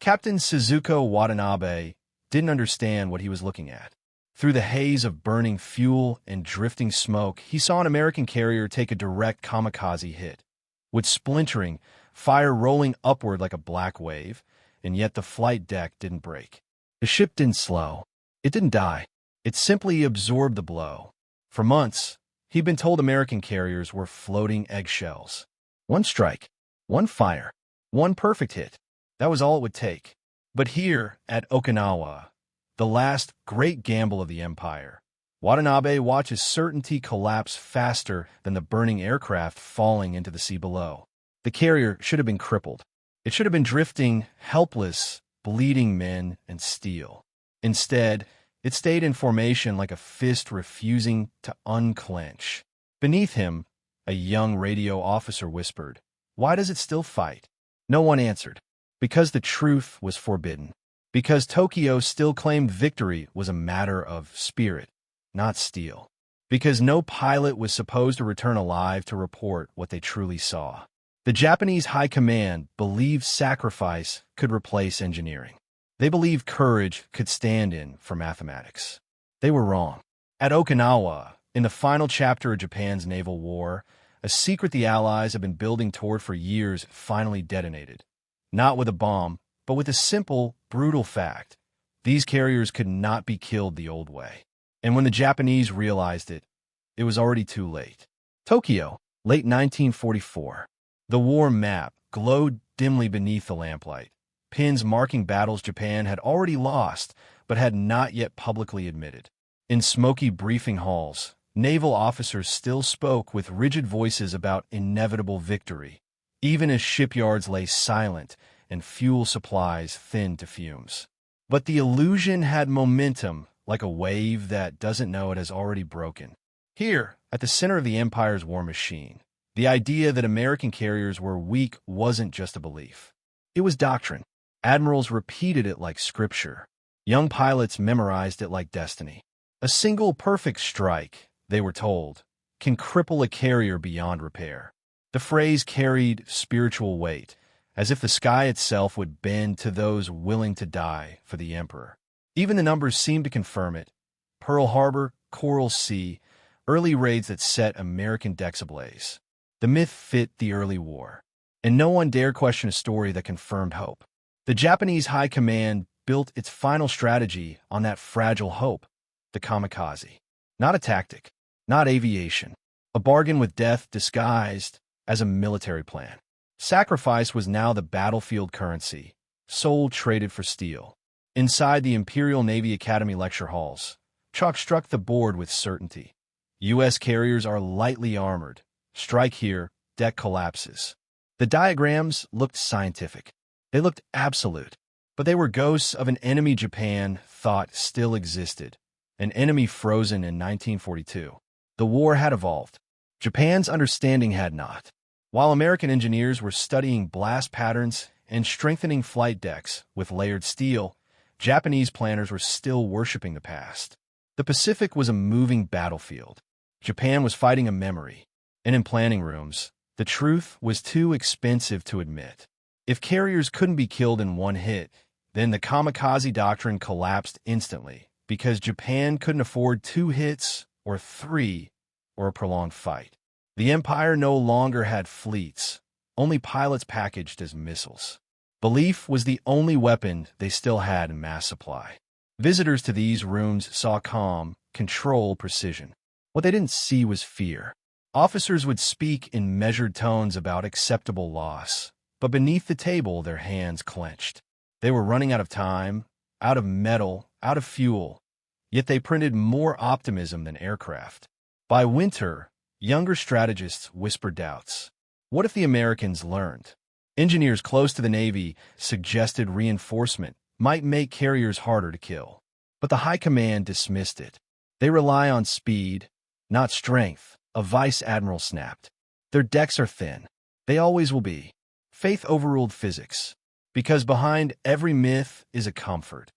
Captain Suzuko Watanabe didn't understand what he was looking at. Through the haze of burning fuel and drifting smoke, he saw an American carrier take a direct kamikaze hit, with splintering, fire rolling upward like a black wave, and yet the flight deck didn't break. The ship didn't slow. It didn't die. It simply absorbed the blow. For months, he'd been told American carriers were floating eggshells. One strike, one fire, one perfect hit. That was all it would take. But here, at Okinawa, the last great gamble of the empire, Watanabe watches certainty collapse faster than the burning aircraft falling into the sea below. The carrier should have been crippled. It should have been drifting, helpless, bleeding men and steel. Instead, it stayed in formation like a fist refusing to unclench. Beneath him, a young radio officer whispered, "Why does it still fight?" No one answered. Because the truth was forbidden. Because Tokyo still claimed victory was a matter of spirit, not steel. Because no pilot was supposed to return alive to report what they truly saw. The Japanese high command believed sacrifice could replace engineering. They believed courage could stand in for mathematics. They were wrong. At Okinawa, in the final chapter of Japan's naval war, a secret the Allies had been building toward for years finally detonated. Not with a bomb, but with a simple, brutal fact. These carriers could not be killed the old way. And when the Japanese realized it, it was already too late. Tokyo, late 1944. The war map glowed dimly beneath the lamplight. Pins marking battles Japan had already lost, but had not yet publicly admitted. In smoky briefing halls, naval officers still spoke with rigid voices about inevitable victory, even as shipyards lay silent and fuel supplies thinned to fumes. But the illusion had momentum, like a wave that doesn't know it has already broken. Here, at the center of the empire's war machine, the idea that American carriers were weak wasn't just a belief. It was doctrine. Admirals repeated it like scripture. Young pilots memorized it like destiny. A single perfect strike, they were told, can cripple a carrier beyond repair. The phrase carried spiritual weight, as if the sky itself would bend to those willing to die for the emperor. Even the numbers seemed to confirm it. Pearl Harbor, Coral Sea, early raids that set American decks ablaze. The myth fit the early war, and no one dared question a story that confirmed hope. The Japanese high command built its final strategy on that fragile hope, the kamikaze. Not a tactic, not aviation, a bargain with death disguised as a military plan. Sacrifice was now the battlefield currency, soul traded for steel. Inside the Imperial Navy Academy lecture halls, chalk struck the board with certainty. U.S. carriers are lightly armored. Strike here, deck collapses. The diagrams looked scientific. They looked absolute. But they were ghosts of an enemy Japan thought still existed. An enemy frozen in 1942. The war had evolved. Japan's understanding had not. While American engineers were studying blast patterns and strengthening flight decks with layered steel, Japanese planners were still worshiping the past. The Pacific was a moving battlefield. Japan was fighting a memory. And in planning rooms, the truth was too expensive to admit. If carriers couldn't be killed in one hit, then the kamikaze doctrine collapsed instantly because Japan couldn't afford 2 hits or 3 or a prolonged fight. The empire no longer had fleets, only pilots packaged as missiles. Belief was the only weapon they still had in mass supply. Visitors to these rooms saw calm, controlled precision. What they didn't see was fear. Officers would speak in measured tones about acceptable loss, but beneath the table their hands clenched. They were running out of time, out of metal, out of fuel, yet they printed more optimism than aircraft. By winter, younger strategists whispered doubts. What if the Americans learned? Engineers close to the Navy suggested reinforcement might make carriers harder to kill. But the high command dismissed it. They rely on speed, not strength, a vice admiral snapped. Their decks are thin. They always will be. Faith overruled physics. Because behind every myth is a comfort.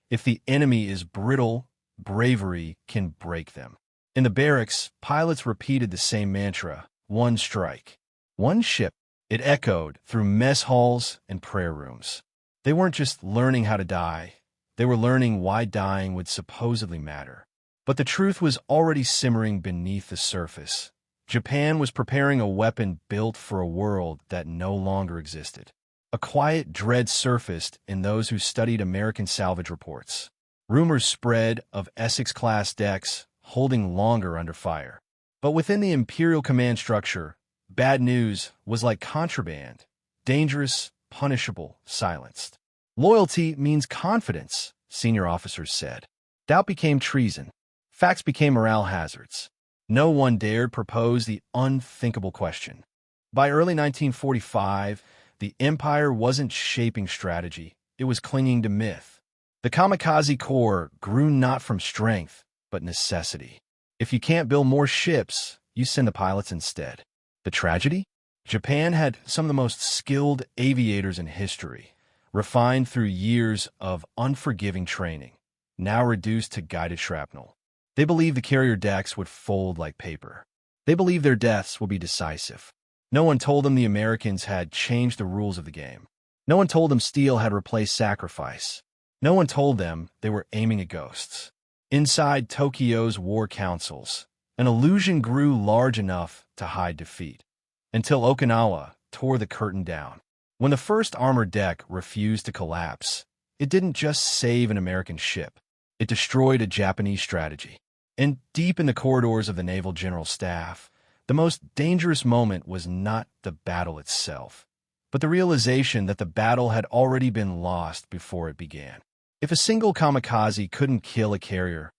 If the enemy is brittle, bravery can break them. In the barracks, pilots repeated the same mantra, one strike, one ship. It echoed through mess halls and prayer rooms. They weren't just learning how to die, they were learning why dying would supposedly matter. But the truth was already simmering beneath the surface. Japan was preparing a weapon built for a world that no longer existed. A quiet dread surfaced in those who studied American salvage reports. Rumors spread of Essex-class decks holding longer under fire. But within the Imperial command structure, bad news was like contraband, dangerous, punishable, silenced. Loyalty means confidence, senior officers said. Doubt became treason. Facts became morale hazards. No one dared propose the unthinkable question. By early 1945, the Empire wasn't shaping strategy, it was clinging to myth. The kamikaze corps grew not from strength, but necessity. If you can't build more ships, you send the pilots instead. The tragedy? Japan had some of the most skilled aviators in history, refined through years of unforgiving training, now reduced to guided shrapnel. They believed the carrier decks would fold like paper. They believed their deaths would be decisive. No one told them the Americans had changed the rules of the game. No one told them steel had replaced sacrifice. No one told them they were aiming at ghosts. Inside Tokyo's war councils, an illusion grew large enough to hide defeat, until Okinawa tore the curtain down. When the first armored deck refused to collapse, it didn't just save an American ship. It destroyed a Japanese strategy. And deep in the corridors of the Naval General Staff, the most dangerous moment was not the battle itself, but the realization that the battle had already been lost before it began. If a single kamikaze couldn't kill a carrier,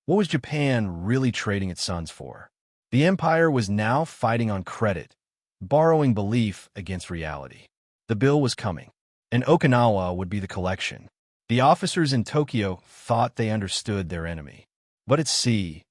what was Japan really trading its sons for? The Empire was now fighting on credit, borrowing belief against reality. The bill was coming, and Okinawa would be the collection. The officers in Tokyo thought they understood their enemy. But at sea,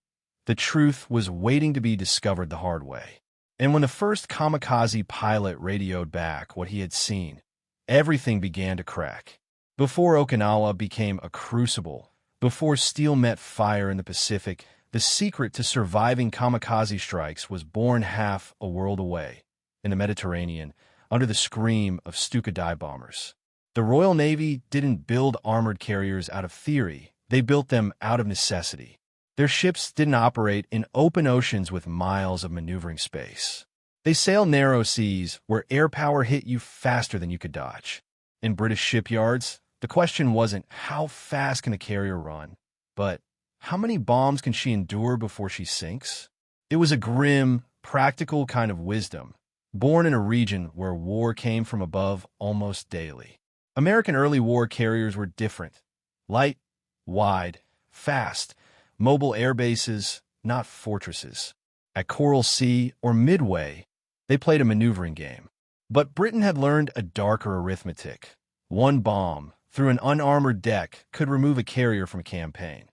the truth was waiting to be discovered the hard way. And when the first kamikaze pilot radioed back what he had seen, everything began to crack. Before Okinawa became a crucible, before steel met fire in the Pacific, the secret to surviving kamikaze strikes was born half a world away, in the Mediterranean, under the scream of Stuka dive bombers. The Royal Navy didn't build armored carriers out of theory, they built them out of necessity. Their ships didn't operate in open oceans with miles of maneuvering space. They sailed narrow seas where air power hit you faster than you could dodge. In British shipyards, the question wasn't how fast can a carrier run, but how many bombs can she endure before she sinks? It was a grim, practical kind of wisdom, born in a region where war came from above almost daily. American early war carriers were different. Light, wide, fast, mobile air bases, not fortresses. At Coral Sea or Midway, they played a maneuvering game. But Britain had learned a darker arithmetic. One bomb, through an unarmored deck, could remove a carrier from a campaign,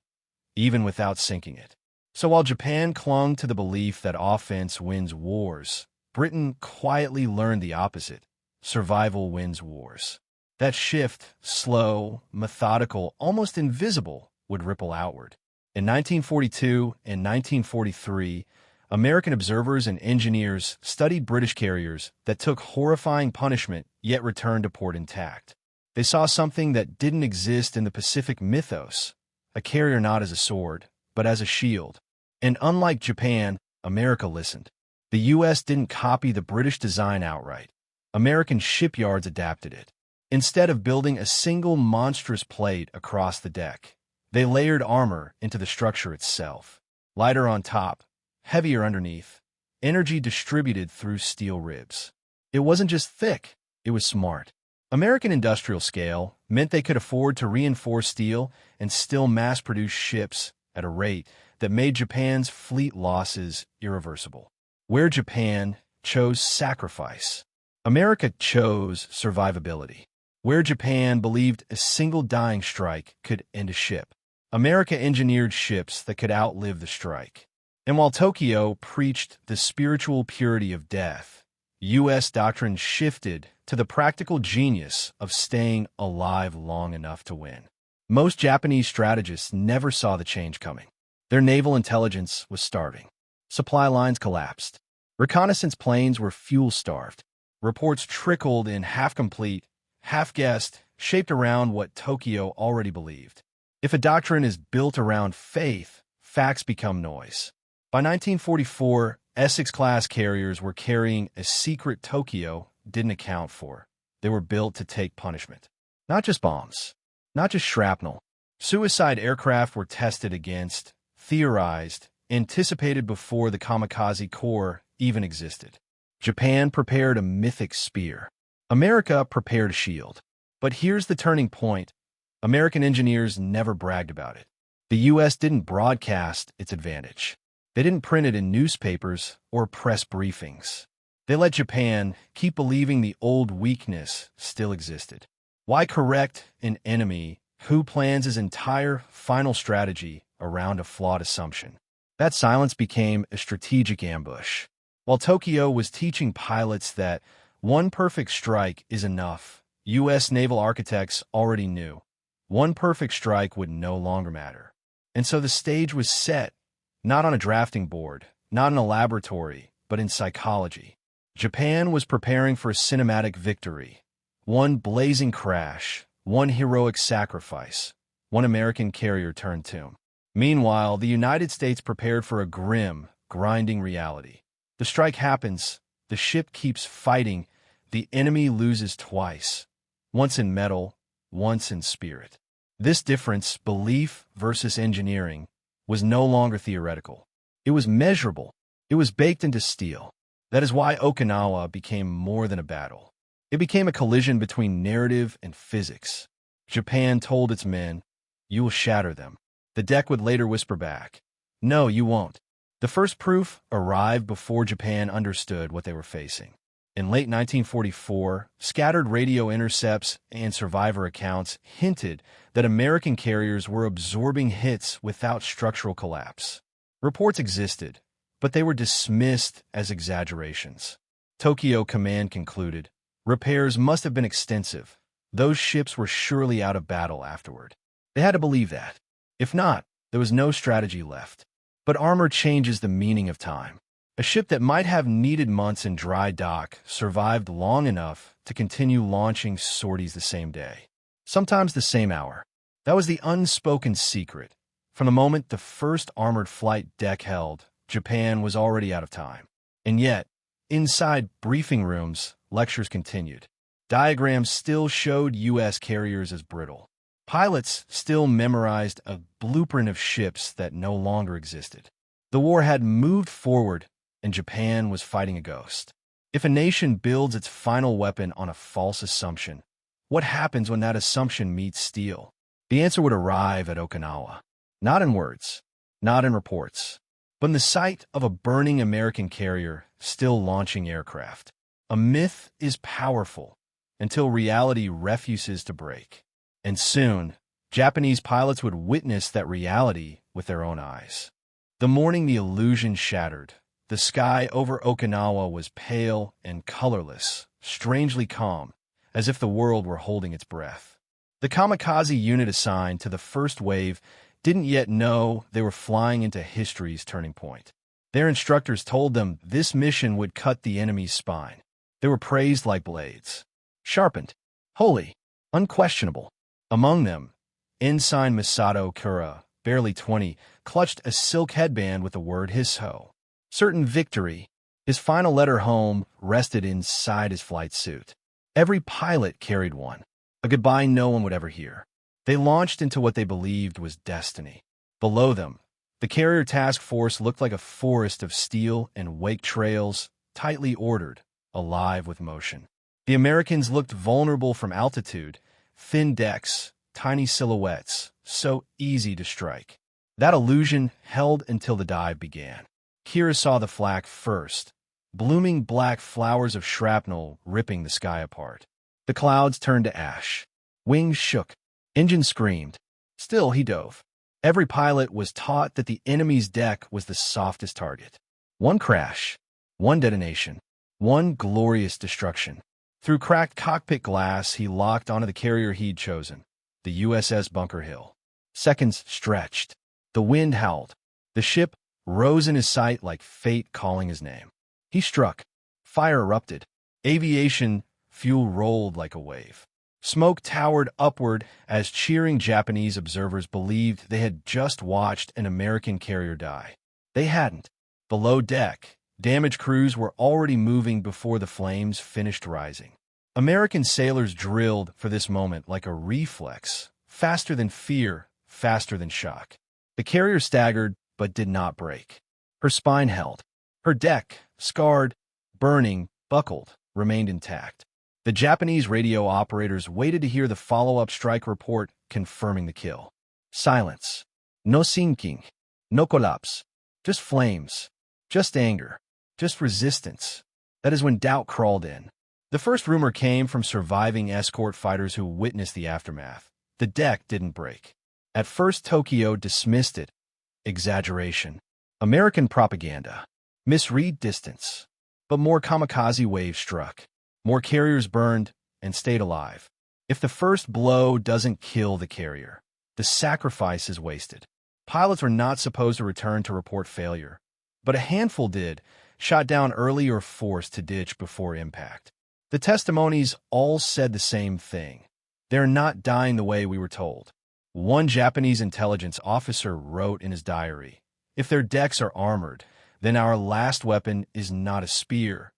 even without sinking it. So while Japan clung to the belief that offense wins wars, Britain quietly learned the opposite. Survival wins wars. That shift, slow, methodical, almost invisible, would ripple outward. In 1942 and 1943, American observers and engineers studied British carriers that took horrifying punishment yet returned to port intact. They saw something that didn't exist in the Pacific mythos, a carrier not as a sword, but as a shield. And unlike Japan, America listened. The U.S. didn't copy the British design outright. American shipyards adapted it. Instead of building a single monstrous plate across the deck, they layered armor into the structure itself. Lighter on top, heavier underneath, energy distributed through steel ribs. It wasn't just thick, it was smart. American industrial scale meant they could afford to reinforce steel and still mass-produce ships at a rate that made Japan's fleet losses irreversible. Where Japan chose sacrifice, America chose survivability. Where Japan believed a single dying strike could end a ship, America engineered ships that could outlive the strike. And while Tokyo preached the spiritual purity of death, U.S. doctrine shifted to the practical genius of staying alive long enough to win. Most Japanese strategists never saw the change coming. Their naval intelligence was starving. Supply lines collapsed. Reconnaissance planes were fuel-starved. Reports trickled in half-complete, half-guessed, shaped around what Tokyo already believed. If a doctrine is built around faith, facts become noise. By 1944, Essex-class carriers were carrying a secret Tokyo didn't account for. They were built to take punishment. Not just bombs, not just shrapnel. Suicide aircraft were tested against, theorized, anticipated before the kamikaze corps even existed. Japan prepared a mythic spear. America prepared a shield. But here's the turning point. American engineers never bragged about it. The U.S. didn't broadcast its advantage. They didn't print it in newspapers or press briefings. They let Japan keep believing the old weakness still existed. Why correct an enemy who plans his entire final strategy around a flawed assumption? That silence became a strategic ambush. While Tokyo was teaching pilots that one perfect strike is enough, U.S. naval architects already knew one perfect strike would no longer matter. And so the stage was set, not on a drafting board, not in a laboratory, but in psychology. Japan was preparing for a cinematic victory. One blazing crash, one heroic sacrifice, one American carrier turned tomb. Meanwhile, the United States prepared for a grim, grinding reality. The strike happens, the ship keeps fighting, the enemy loses twice, once in metal, once in spirit. This difference, belief versus engineering, was no longer theoretical. It was measurable. It was baked into steel. That is why Okinawa became more than a battle. It became a collision between narrative and physics. Japan told its men, "You will shatter them." The deck would later whisper back, "No, you won't." The first proof arrived before Japan understood what they were facing. In late 1944, scattered radio intercepts and survivor accounts hinted that American carriers were absorbing hits without structural collapse. Reports existed, but they were dismissed as exaggerations. Tokyo Command concluded, repairs must have been extensive. Those ships were surely out of battle afterward. They had to believe that. If not, there was no strategy left. But armor changes the meaning of time. A ship that might have needed months in dry dock survived long enough to continue launching sorties the same day, sometimes the same hour. That was the unspoken secret. From the moment the first armored flight deck held, Japan was already out of time. And yet, inside briefing rooms, lectures continued. Diagrams still showed U.S. carriers as brittle. Pilots still memorized a blueprint of ships that no longer existed. The war had moved forward, and Japan was fighting a ghost. If a nation builds its final weapon on a false assumption, what happens when that assumption meets steel? The answer would arrive at Okinawa. Not in words, not in reports, but in the sight of a burning American carrier still launching aircraft. A myth is powerful until reality refuses to break. And soon, Japanese pilots would witness that reality with their own eyes. The morning the illusion shattered, the sky over Okinawa was pale and colorless, strangely calm, as if the world were holding its breath. The kamikaze unit assigned to the first wave didn't yet know they were flying into history's turning point. Their instructors told them this mission would cut the enemy's spine. They were praised like blades. Sharpened, holy, unquestionable. Among them, Ensign Masato Kura, barely 20, clutched a silk headband with the word Hisso. Certain victory, his final letter home, rested inside his flight suit. Every pilot carried one, a goodbye no one would ever hear. They launched into what they believed was destiny. Below them, the carrier task force looked like a forest of steel and wake trails, tightly ordered, alive with motion. The Americans looked vulnerable from altitude, thin decks, tiny silhouettes, so easy to strike. That illusion held until the dive began. Kira saw the flak first, blooming black flowers of shrapnel ripping the sky apart. The clouds turned to ash. Wings shook. Engine screamed. Still, he dove. Every pilot was taught that the enemy's deck was the softest target. One crash, one detonation, one glorious destruction. Through cracked cockpit glass, he locked onto the carrier he'd chosen, the USS Bunker Hill. Seconds stretched. The wind howled. The ship rose in his sight like fate calling his name. He struck. Fire erupted. Aviation fuel rolled like a wave. Smoke towered upward as cheering Japanese observers believed they had just watched an American carrier die. They hadn't. Below deck, damaged crews were already moving before the flames finished rising. American sailors drilled for this moment like a reflex, faster than fear, faster than shock. The carrier staggered but did not break. Her spine held. Her deck, scarred, burning, buckled, remained intact. The Japanese radio operators waited to hear the follow-up strike report confirming the kill. Silence. No sinking. No collapse. Just flames. Just anger. Just resistance. That is when doubt crawled in. The first rumor came from surviving escort fighters who witnessed the aftermath. The deck didn't break. At first, Tokyo dismissed it. Exaggeration. American propaganda. Misread distance. But more kamikaze waves struck. More carriers burned and stayed alive. If the first blow doesn't kill the carrier, the sacrifice is wasted. Pilots were not supposed to return to report failure, but a handful did, shot down early or forced to ditch before impact. The testimonies all said the same thing. They're not dying the way we were told. One Japanese intelligence officer wrote in his diary, "If their decks are armored, then our last weapon is not a spear.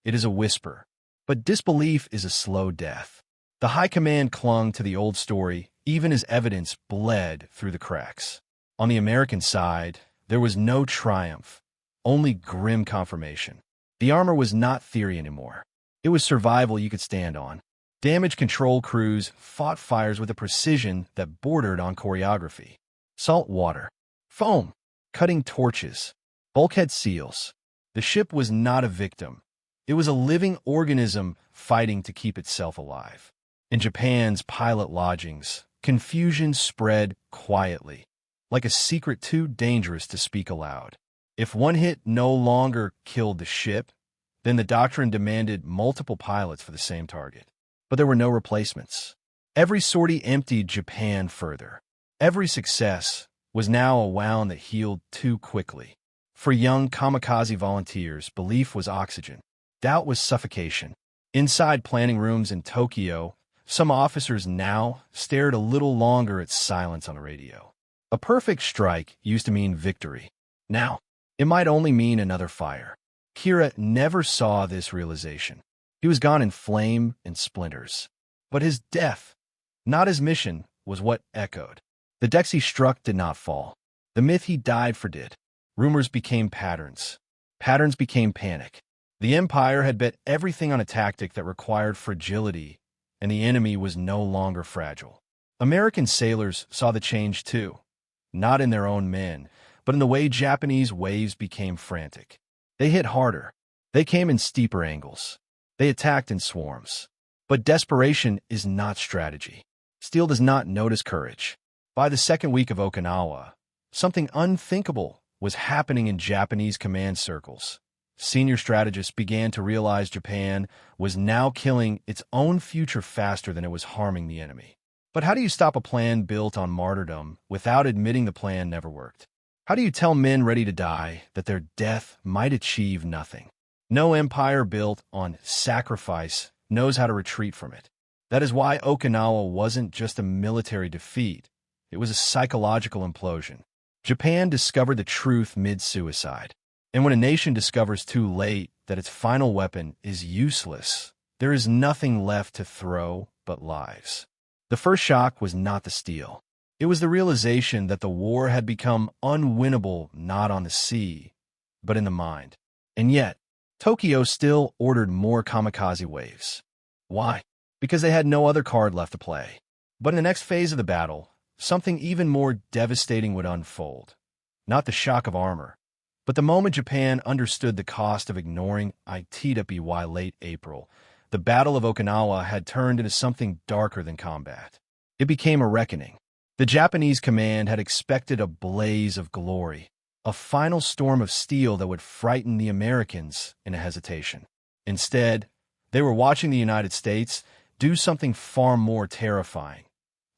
It is a whisper." But disbelief is a slow death. The high command clung to the old story, even as evidence bled through the cracks. On the American side, there was no triumph, only grim confirmation. The armor was not theory anymore. It was survival you could stand on. Damage control crews fought fires with a precision that bordered on choreography. Salt water, foam, cutting torches, bulkhead seals. The ship was not a victim. It was a living organism fighting to keep itself alive. In Japan's pilot lodgings, confusion spread quietly, like a secret too dangerous to speak aloud. If one hit no longer killed the ship, then the doctrine demanded multiple pilots for the same target. But there were no replacements. Every sortie emptied Japan further. Every success was now a wound that healed too quickly. For young kamikaze volunteers, belief was oxygen. Doubt was suffocation. Inside planning rooms in Tokyo, some officers now stared a little longer at silence on the radio. A perfect strike used to mean victory. Now, it might only mean another fire. Kira never saw this realization. He was gone in flame and splinters. But his death, not his mission, was what echoed. The decks he struck did not fall. The myth he died for did. Rumors became patterns. Patterns became panic. The Empire had bet everything on a tactic that required fragility, and the enemy was no longer fragile. American sailors saw the change too, not in their own men, but in the way Japanese waves became frantic. They hit harder. They came in steeper angles. They attacked in swarms. But desperation is not strategy. Steel does not notice courage. By the second week of Okinawa, something unthinkable was happening in Japanese command circles. Senior strategists began to realize Japan was now killing its own future faster than it was harming the enemy. But how do you stop a plan built on martyrdom without admitting the plan never worked? How do you tell men ready to die that their death might achieve nothing? No empire built on sacrifice knows how to retreat from it. That is why Okinawa wasn't just a military defeat. It was a psychological implosion. Japan discovered the truth mid-suicide. And when a nation discovers too late that its final weapon is useless, there is nothing left to throw but lives. The first shock was not the steel. It was the realization that the war had become unwinnable not on the sea, but in the mind. And yet, Tokyo still ordered more kamikaze waves. Why? Because they had no other card left to play. But in the next phase of the battle, something even more devastating would unfold. Not the shock of armor, but the moment Japan understood the cost of ignoring WWII late April, the Battle of Okinawa had turned into something darker than combat. It became a reckoning. The Japanese command had expected a blaze of glory, a final storm of steel that would frighten the Americans in a hesitation. Instead, they were watching the United States do something far more terrifying: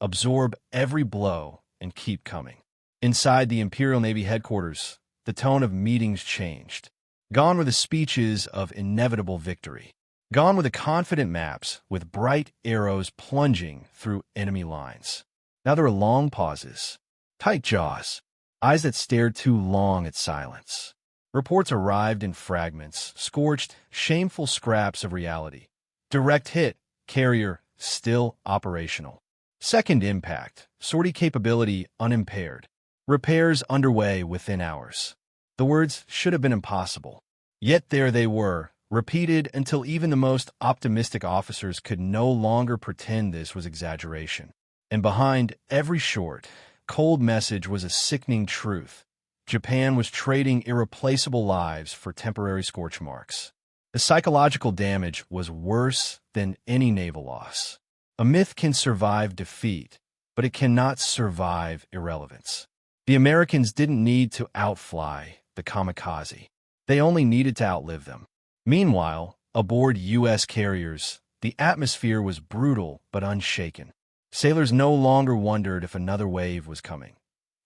absorb every blow and keep coming. Inside the Imperial Navy headquarters, the tone of meetings changed. Gone were the speeches of inevitable victory. gone with the confident maps, with bright arrows plunging through enemy lines. Now there were long pauses, tight jaws, eyes that stared too long at silence. Reports arrived in fragments, scorched, shameful scraps of reality. Direct hit, carrier, still operational. Second impact, sortie capability unimpaired. Repairs underway within hours. The words should have been impossible. Yet there they were, repeated until even the most optimistic officers could no longer pretend this was exaggeration. And behind every short, cold message was a sickening truth. Japan was trading irreplaceable lives for temporary scorch marks. The psychological damage was worse than any naval loss. A myth can survive defeat, but it cannot survive irrelevance. The Americans didn't need to outfly the kamikaze. They only needed to outlive them. Meanwhile, aboard U.S. carriers, the atmosphere was brutal but unshaken. Sailors no longer wondered if another wave was coming.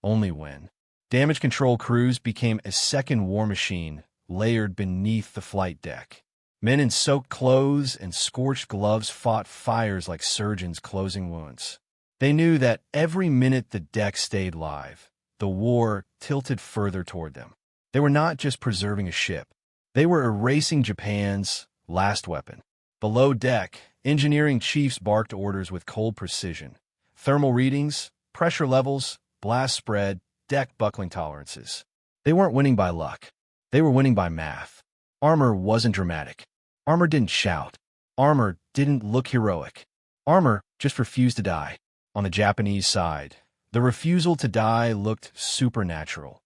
Only when. Damage control crews became a second war machine layered beneath the flight deck. Men in soaked clothes and scorched gloves fought fires like surgeons closing wounds. They knew that every minute the deck stayed live, the war tilted further toward them. They were not just preserving a ship. They were erasing Japan's last weapon. Below deck, engineering chiefs barked orders with cold precision. Thermal readings, pressure levels, blast spread, deck buckling tolerances. They weren't winning by luck. They were winning by math. Armor wasn't dramatic. Armor didn't shout. Armor didn't look heroic. Armor just refused to die. On the Japanese side, the refusal to die looked supernatural,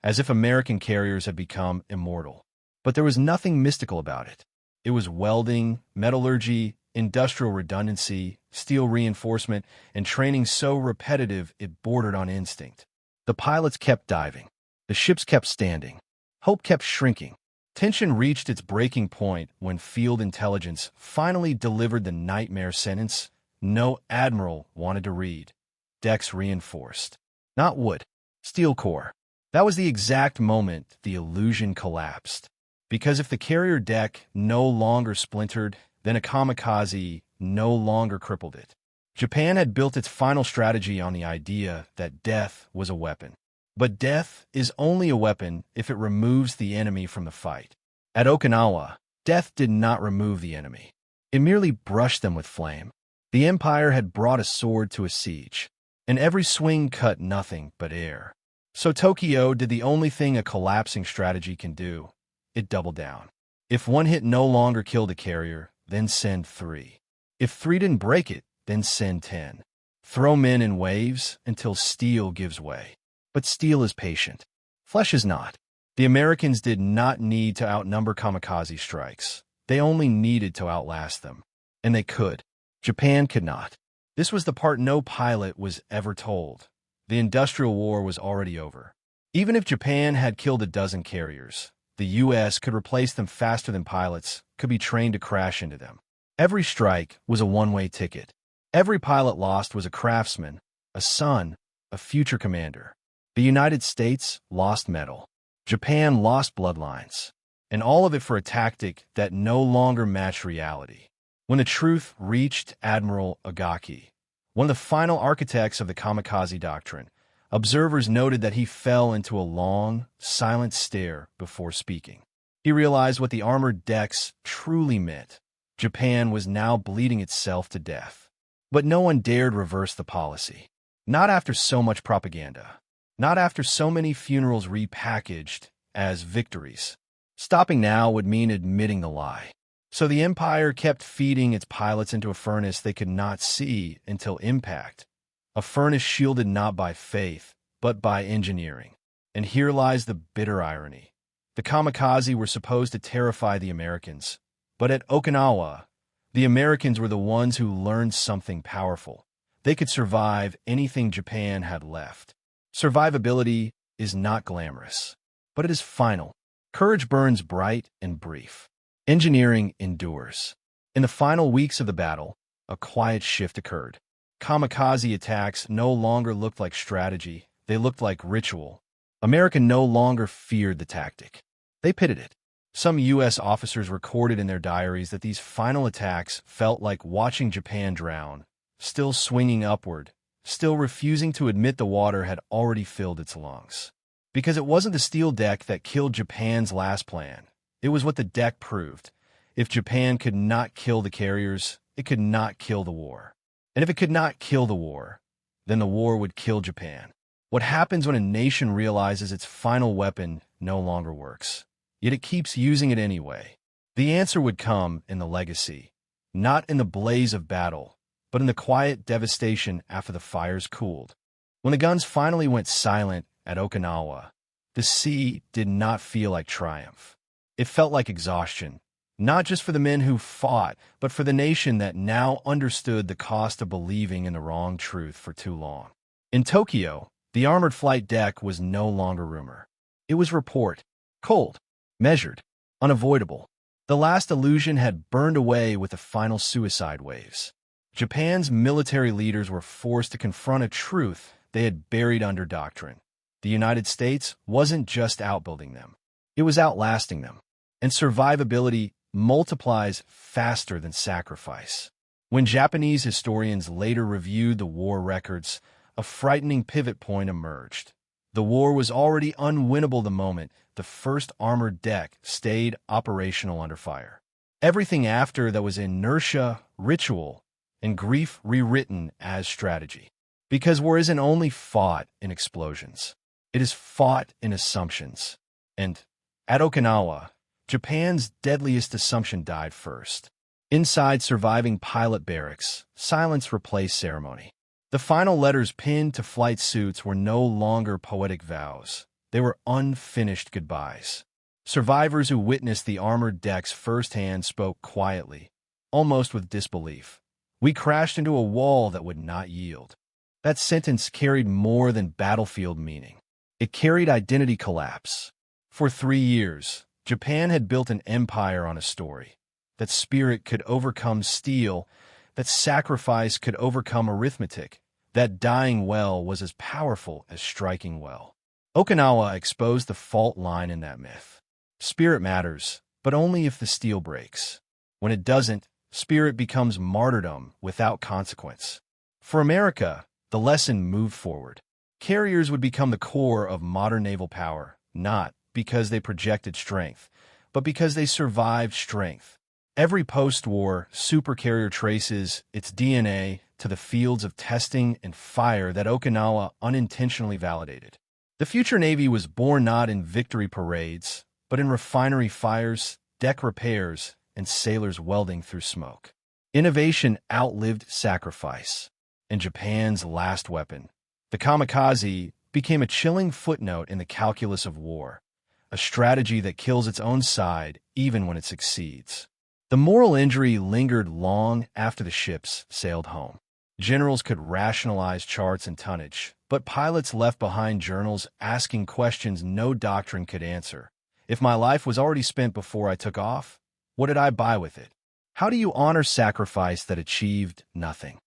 as if American carriers had become immortal. But there was nothing mystical about it. It was welding, metallurgy, industrial redundancy, steel reinforcement, and training so repetitive it bordered on instinct. The pilots kept diving. The ships kept standing. Hope kept shrinking. Tension reached its breaking point when field intelligence finally delivered the nightmare sentence no admiral wanted to read. Decks reinforced. Not wood. Steel core. That was the exact moment the illusion collapsed. Because if the carrier deck no longer splintered, then a kamikaze no longer crippled it. Japan had built its final strategy on the idea that death was a weapon. But death is only a weapon if it removes the enemy from the fight. At Okinawa, death did not remove the enemy. It merely brushed them with flame. The Empire had brought a sword to a siege, and every swing cut nothing but air. So Tokyo did the only thing a collapsing strategy can do. It doubled down. If one hit no longer killed a carrier, then send 3. If 3 didn't break it, then send 10. Throw men in waves until steel gives way. But steel is patient. Flesh is not. The Americans did not need to outnumber kamikaze strikes. They only needed to outlast them. And they could. Japan could not. This was the part no pilot was ever told. The industrial war was already over. Even if Japan had killed a dozen carriers, the U.S. could replace them faster than pilots could be trained to crash into them. Every strike was a one-way ticket. Every pilot lost was a craftsman, a son, a future commander. The United States lost metal. Japan lost bloodlines. And all of it for a tactic that no longer matched reality. When the truth reached Admiral Agaki, one of the final architects of the kamikaze doctrine, observers noted that he fell into a long, silent stare before speaking. He realized what the armored decks truly meant. Japan was now bleeding itself to death. But no one dared reverse the policy. Not after so much propaganda. Not after so many funerals repackaged as victories. Stopping now would mean admitting the lie. So the Empire kept feeding its pilots into a furnace they could not see until impact. A furnace shielded not by faith, but by engineering. And here lies the bitter irony. The kamikaze were supposed to terrify the Americans. But at Okinawa, the Americans were the ones who learned something powerful. They could survive anything Japan had left. Survivability is not glamorous, but it is final. Courage burns bright and brief. Engineering endures. In the final weeks of the battle, a quiet shift occurred. Kamikaze attacks no longer looked like strategy, they looked like ritual. America no longer feared the tactic. They pitted it. Some U.S. officers recorded in their diaries that these final attacks felt like watching Japan drown, still swinging upward, still refusing to admit the water had already filled its lungs. Because it wasn't the steel deck that killed Japan's last plan. It was what the deck proved. If Japan could not kill the carriers, it could not kill the war. And if it could not kill the war, then the war would kill Japan. What happens when a nation realizes its final weapon no longer works, yet it keeps using it anyway? The answer would come in the legacy, not in the blaze of battle, but in the quiet devastation after the fires cooled. When the guns finally went silent at Okinawa, the sea did not feel like triumph. It felt like exhaustion, not just for the men who fought, but for the nation that now understood the cost of believing in the wrong truth for too long. In Tokyo, the armored flight deck was no longer rumor. It was report, cold, measured, unavoidable. The last illusion had burned away with the final suicide waves. Japan's military leaders were forced to confront a truth they had buried under doctrine. The United States wasn't just outbuilding them. It was outlasting them. And survivability multiplies faster than sacrifice. When Japanese historians later reviewed the war records, a frightening pivot point emerged. The war was already unwinnable the moment the first armored deck stayed operational under fire. Everything after that was inertia, ritual, and grief rewritten as strategy. Because war isn't only fought in explosions. It is fought in assumptions. And at Okinawa, Japan's deadliest assumption died first. Inside surviving pilot barracks, silence replaced ceremony. The final letters pinned to flight suits were no longer poetic vows. They were unfinished goodbyes. Survivors who witnessed the armored decks firsthand spoke quietly, almost with disbelief. We crashed into a wall that would not yield. That sentence carried more than battlefield meaning. It carried identity collapse. For 3 years, Japan had built an empire on a story. That spirit could overcome steel, that sacrifice could overcome arithmetic, that dying well was as powerful as striking well. Okinawa exposed the fault line in that myth. Spirit matters, but only if the steel breaks. When it doesn't, spirit becomes martyrdom without consequence. For America, the lesson moved forward. Carriers would become the core of modern naval power, not because they projected strength, but because they survived strength. Every post-war supercarrier traces its DNA to the fields of testing and fire that Okinawa unintentionally validated. The future Navy was born not in victory parades, but in refinery fires, deck repairs, and sailors welding through smoke. Innovation outlived sacrifice, and Japan's last weapon, the kamikaze, became a chilling footnote in the calculus of war, a strategy that kills its own side even when it succeeds. The moral injury lingered long after the ships sailed home. Generals could rationalize charts and tonnage, but pilots left behind journals asking questions no doctrine could answer. If my life was already spent before I took off, what did I buy with it? How do you honor sacrifice that achieved nothing?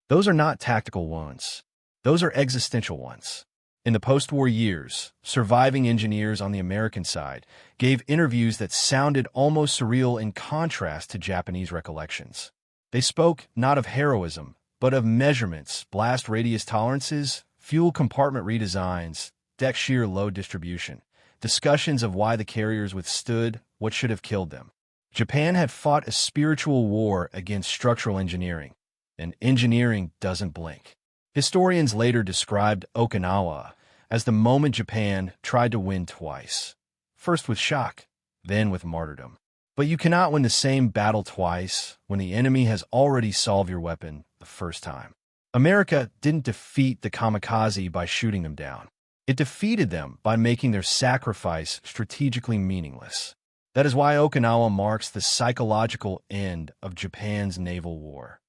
Those are not tactical wounds. Those are existential ones. In the post-war years, surviving engineers on the American side gave interviews that sounded almost surreal in contrast to Japanese recollections. They spoke not of heroism, but of measurements, blast radius tolerances, fuel compartment redesigns, deck shear load distribution, discussions of why the carriers withstood what should have killed them. Japan had fought a spiritual war against structural engineering, and engineering doesn't blink. Historians later described Okinawa as the moment Japan tried to win twice, first with shock, then with martyrdom. But you cannot win the same battle twice when the enemy has already solved your weapon the first time. America didn't defeat the kamikaze by shooting them down. It defeated them by making their sacrifice strategically meaningless. That is why Okinawa marks the psychological end of Japan's naval war,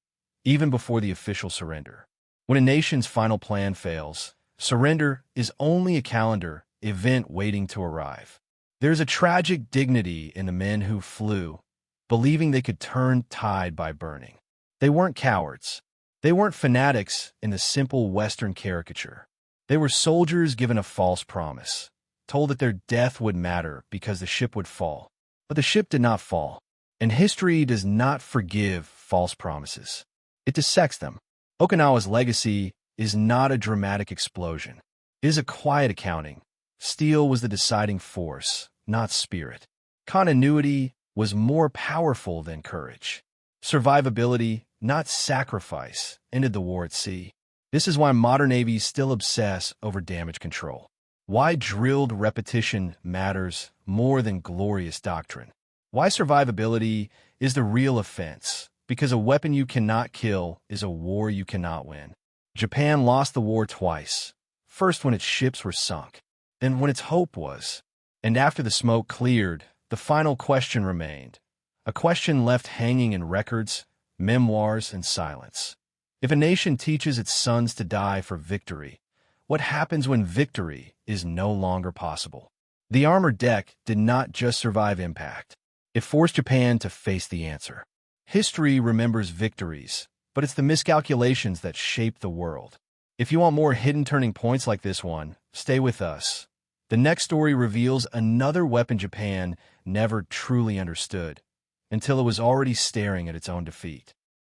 even before the official surrender. When a nation's final plan fails, surrender is only a calendar event waiting to arrive. There's a tragic dignity in the men who flew, believing they could turn tide by burning. They weren't cowards. They weren't fanatics in the simple Western caricature. They were soldiers given a false promise, told that their death would matter because the ship would fall. But the ship did not fall, and history does not forgive false promises. It dissects them. Okinawa's legacy is not a dramatic explosion. It is a quiet accounting. Steel was the deciding force, not spirit. Continuity was more powerful than courage. Survivability, not sacrifice, ended the war at sea. This is why modern navies still obsess over damage control. Why drilled repetition matters more than glorious doctrine. Why survivability is the real offense. Because a weapon you cannot kill is a war you cannot win. Japan lost the war twice. First when its ships were sunk, then when its hope was. And after the smoke cleared, the final question remained. A question left hanging in records, memoirs, and silence. If a nation teaches its sons to die for victory, what happens when victory is no longer possible? The armored deck did not just survive impact. It forced Japan to face the answer. History remembers victories, but it's the miscalculations that shape the world. If you want more hidden turning points like this one, stay with us. The next story reveals another weapon Japan never truly understood, until it was already staring at its own defeat.